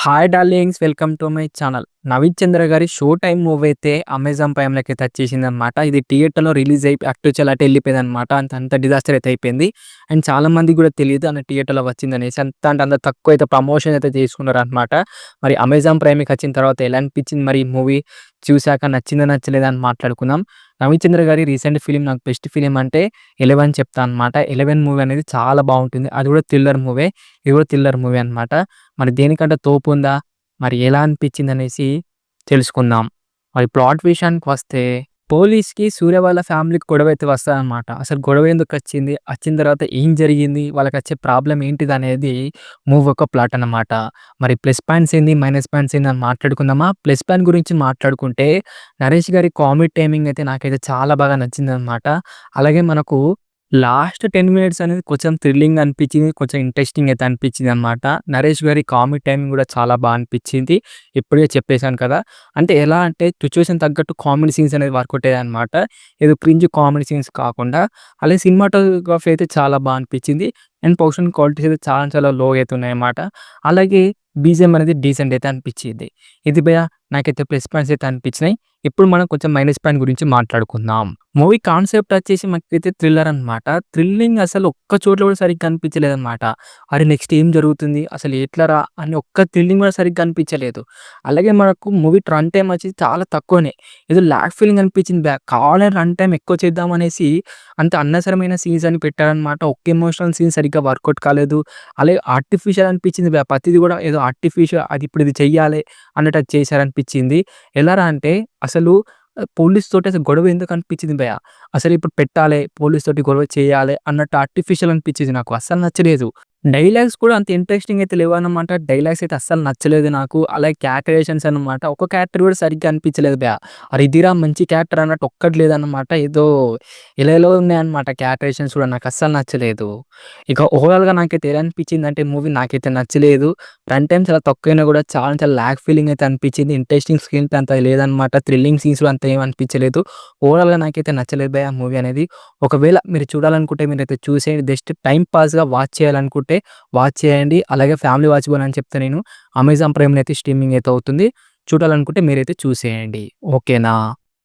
Hi darlings, welcome to my channel. Naveen Chandra గారి show time movie అయితే Amazon ప్రైమ్‌లోకి అయితే వచ్చేసిందనమాట. ఇది థియేటర్‌లో రిలీజ్ అయి అటు నుంచి అటు వెళ్ళిపోయిందనమాట. అంత డిజాస్టర్ అయితే అయిపోయింది. అండ్ చాలా మందికి కూడా తెలీదు అన్న థియేటర్‌లో వచ్చిందనేసి. అంత తక్కువ అయితే ప్రమోషన్ అయితే చేసుకున్నారనమాట. మరి అమెజాన్ ప్రైమ్‌కి వచ్చిన తర్వాత ఎలా అనిపించింది మరి ఈ మూవీ చూసాక నచ్చిందా నచ్చలేదా అని మాట్లాడుకుందాం. రవిచంద్ర గారి రీసెంట్ ఫిల్మ్ నాకు బెస్ట్ ఫిల్మ్ అంటే 'ఎలెవెన్' చెప్తా అనమాట. 'ఎలెవెన్' మూవీ అనేది చాలా బాగుంటుంది. అది కూడా థ్రిల్లర్ మూవీ. ఇది కూడా థ్రిల్లర్ మూవీ అనమాట. మరి దేనికంటే తోపుందా? మరి ఎలా అనిపించిందనేసి తెలుసుకుందాం. మరి ప్లాట్ విషయానికొస్తే పోలీస్‌కి సూర్య వాళ్ళ ఫ్యామిలీకి గొడవైతే వస్తదనమాట. అసలు గొడవ ఎందుకొచ్చింది? వచ్చిన తర్వాత ఏం జరిగింది? వాళ్ళకొచ్చే ప్రాబ్లమ్ ఏంటిదనేది మూవీ యొక్క ప్లాట్ అన్నమాట. మరి ప్లస్ పాయింట్స్ ఏంది? మైనస్ పాయింట్స్ ఏంది? అని మాట్లాడుకుందామా? ప్లస్ పాయింట్ గురించి మాట్లాడుకుంటే నరేష్ గారి కామెడీ టైమింగ్ అయితే నాకైతే చాలా బాగా నచ్చిందనమాట. అలాగే మనకు లాస్ట్ 10 మినిట్స్ అనేది కొంచెం థ్రిల్లింగ్ అనిపించింది. కొంచెం ఇంట్రెస్టింగ్ అయితే అనిపించిందనమాట. నరేష్ గారి కామెడీ టైమింగ్ కూడా చాలా బా అనిపించింది. ఇప్పుడే చెప్పేసాను కదా! అంటే ఎలా అంటే సిట్యుయేషన్ తగ్గట్టు కామెడీ సీన్స్ అనేది వర్కౌట్ అయ్యాయనమాట. ఏదో క్రింజ్ కామెడీ సీన్స్ కాకుండా. అలాగే సినిమాటోగ్రఫీ అయితే చాలా బా అనిపించింది. అండ్ ప్రొడక్షన్ క్వాలిటీస్ అయితే చాలా లో అయితే ఉన్నాయన్నమాట. అలాగే బీజీఎం అనేది డీసెంట్ అయితే అనిపించింది. ఇది భయ్యా నాకైతే ప్లస్ పాయింట్స్ అయితే అనిపించినాయి. ఇప్పుడు మనం కొంచెం మైనస్ పాయింట్ గురించి మాట్లాడుకుందాం. మూవీ కాన్సెప్ట్ వచ్చేసి మనకైతే థ్రిల్లర్ అనమాట. థ్రిల్లింగ్ అసలు ఒక్క చోట్ల కూడా సరిగ్గా అనిపించలేదనమాట. అరే నెక్స్ట్ ఏం జరుగుతుంది? అసలు ఎట్లరా? అని ఒక్క థ్రిల్లింగ్ కూడా సరిగ్గా అనిపించలేదు. అలాగే మనకు మూవీ రన్ టైమ్ వచ్చేసి చాలా తక్కువనే. ఏదో ల్యాగ్ ఫీలింగ్ అనిపించింది. కావాలని రన్ టైమ్ ఎక్కువ చేద్దామనేసి అంత అనవసరమైన సీన్స్ అని పెట్టారనమాట. ఒక్క ఎమోషనల్ సీన్ సరిగ్గా వర్కౌట్ కాలేదు. అలాగే ఆర్టిఫిషియల్ అనిపించింది. ప్రతిది కూడా ఏదో ఆర్టిఫిషియల్ అది ఇప్పుడు ఇది చెయ్యాలి అన్నట్టు అది చేశారనిపించింది. ఎలారా అంటే అసలు పోలీస్ తోటి అసలు గొడవ ఎందుకు అనిపించింది భయ్యా? అసలు ఇప్పుడు పెట్టాలి, పోలీస్ తోటి గొడవ చేయాలి అన్నట్టు ఆర్టిఫిషియల్ అనిపించింది నాకు. అస్సలు నచ్చలేదు. డైలాగ్స్ కూడా అంత ఇంట్రెస్టింగ్ అయితే లేవన్నమాట. డైలాగ్స్ అయితే అస్సలు నచ్చలేదు నాకు. అలాగే క్యారెక్టరైజేషన్స్ అనమాట. ఒక క్యారెక్టర్ కూడా సరిగ్గా అనిపించలేదు భయ్యా. అరే ఇదిరా మంచి క్యారెక్టర్ అన్నట్టు ఒక్కటి లేదన్నమాట. ఏదో ఎలా ఉన్నాయన్నమాట క్యారెక్టరైజేషన్స్ కూడా నాకు అస్సలు నచ్చలేదు. ఇక ఓవరాల్‌గా నాకైతే ఎలా అనిపించిందంటే మూవీ నాకైతే నచ్చలేదు. రన్ టైమ్ చాలా తక్కువైనా కూడా చాలా ల్యాగ్ ఫీలింగ్ అయితే అనిపించింది. ఇంట్రెస్టింగ్ స్క్రీన్ ప్లే అంత లేదనమాట. థ్రిల్లింగ్ సీన్స్ కూడా అంత ఏమి అనిపించలేదు. ఓవరాల్‌గా నాకైతే నచ్చలేదు భయ్యా మూవీ అనేది. ఒకవేళ మీరు చూడాలనుకుంటే మీరైతే చూసేయండి. జస్ట్ టైమ్ పాస్‌గా వాచ్ చేయాలనుకుంటే వాచ్ చేయండి. అలాగే ఫ్యామిలీ వాచబుల్ అని చెప్తా నేను. అమెజాన్ ప్రైమ్‌లో అయితే స్ట్రీమింగ్ అయితే అవుతుంది. చూడాలనుకుంటే మీరైతే చూసేయండి. ఓకేనా?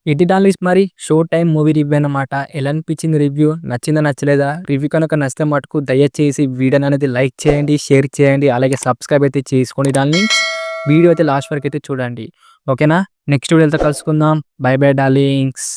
ఇది డార్లింగ్స్ మరి షో టైమ్ మూవీ రివ్యూ అన్నమాట. ఎలా అనిపించింది రివ్యూ? నచ్చిందా నచ్చలేదా? రివ్యూ కనుక నచ్చితే మటుకు దయచేసి వీడియోని అనేది లైక్ చేయండి, షేర్ చేయండి. అలాగే సబ్స్క్రైబ్ అయితే చేసుకోండి డార్లింగ్స్. వీడియో అయితే లాస్ట్ వరకు అయితే చూడండి. ఓకేనా? నెక్స్ట్ వీడియోతో కలుసుకుందాం. By by darlings.